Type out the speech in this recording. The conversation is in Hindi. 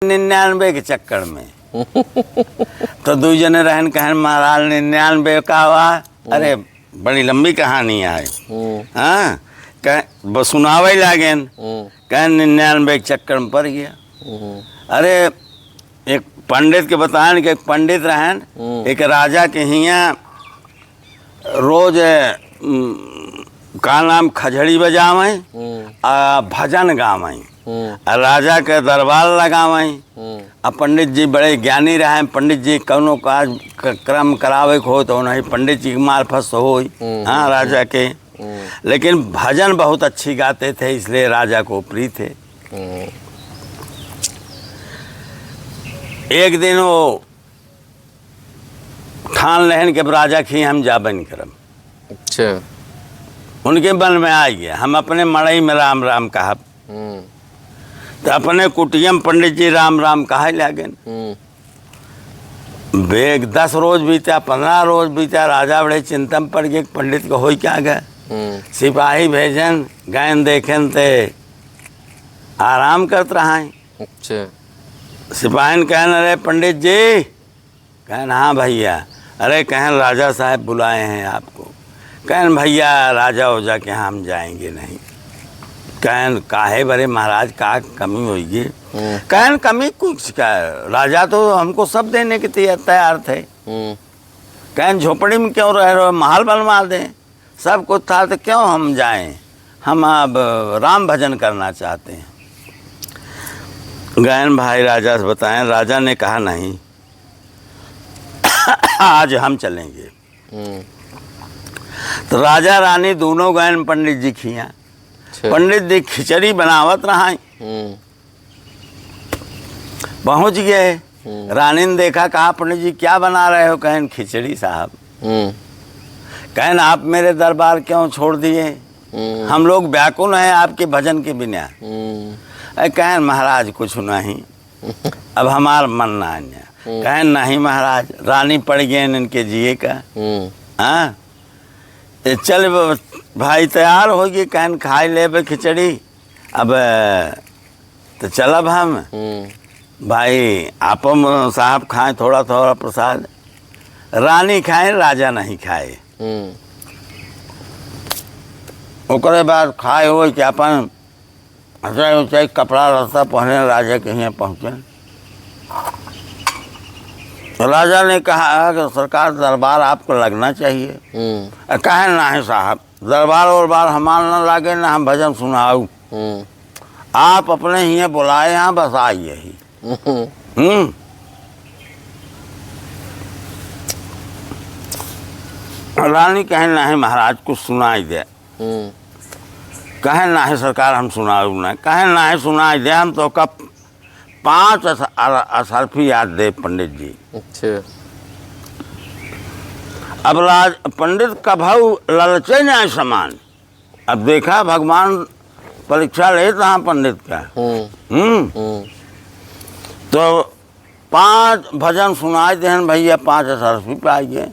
99 के चक्कर में तो दो जने रहन कहन महाराज 99 का हुआ। अरे बड़ी लंबी कहानी है। हाँ कह सुनावे लागेन कह 99 के चक्कर में पड़ गया। अरे एक पंडित के बताएं कि एक पंडित रहन एक राजा के हिया रोज का नाम खजड़ी बजावें भजन गावें राजा के दरबार लगावें। अब पंडित जी बड़े ज्ञानी रहे। पंडित जी कौनो काज क्रम करावे को हो तो नहीं पंडित जी के मार्फत हो। हाँ राजा के लेकिन भजन बहुत अच्छी गाते थे इसलिए राजा को प्रिय थे। एक दिन वो ठान लहन के राजा की हम जाबन करम। अच्छा उनके मन में आ गया हम अपने मड़ई में राम राम कहा तो अपने कुटियम पंडित जी राम राम कहा लागन। बेग 10 रोज बीता 15 रोज बीता राजा बड़े चिंता में पड़ गए पंडित को हो क्या गए। सिपाही भेजन गैन देखें ते आराम करते रहा। अच्छा सिपाही कहन अरे पंडित जी कहन हाँ भैया। अरे कहन राजा साहब बुलाए हैं आपको। कहन भैया राजा हो जा के हम जाएंगे नहीं। कहन काहे बरे महाराज का कमी होगी। कहन कमी कुछ का राजा तो हमको सब देने के तैयार थे। कहन झोपड़ी में क्यों रह रहे हो महल बनवा दें सब कुछ था तो क्यों हम जाएं। हम अब राम भजन करना चाहते हैं। गैन भाई राजा से बताएं। राजा ने कहा नहीं आज हम चलेंगे। तो राजा रानी दोनों गैन पंडित जी खिया। पंडित जी खिचड़ी बनावत रहा। पहुंच गए रानी ने देखा कहा पंडित जी क्या बना रहे हो। कहन खिचड़ी साहब। कहन आप मेरे दरबार क्यों छोड़ दिए हम लोग व्याकुल हैं आपके भजन के बिना। कहन महाराज कुछ नहीं अब हमारा मन ना आया। कहन नहीं महाराज रानी पड़ गए इनके जिए का। हाँ चल भाई तैयार हो गई। कहन खाई ले खिचड़ी अब तो चलब हम भाई आप साहब खाएं थोड़ा थोड़ा प्रसाद। रानी खाए राजा नहीं खाए। ओकरे बाद खाए हो कि अपन ऊँचाई कपड़ा रस्ता पहने राजा के यहाँ पहुँचे। राजा ने कहा कि सरकार दरबार आपको लगना चाहिए। कहे नहीं साहब दरबार और बार हमारा न लागे ना हम भजन सुनाऊ। आप अपने ही बुलाए यहाँ बस आइए ही। रानी कहे नहीं महाराज कुछ सुनाई दे। कहे नहीं सरकार हम सुनाऊ ना। कहे नहीं सुनाई दे हम तो कब 5 असरफी याद दे पंडित जी। अच्छा अब पंडित का भाव ललचे नहीं समान। अब देखा भगवान परीक्षा लेता पंडित का। तो 5 भजन सुनाए देन भैया 5 असरफी पाइए।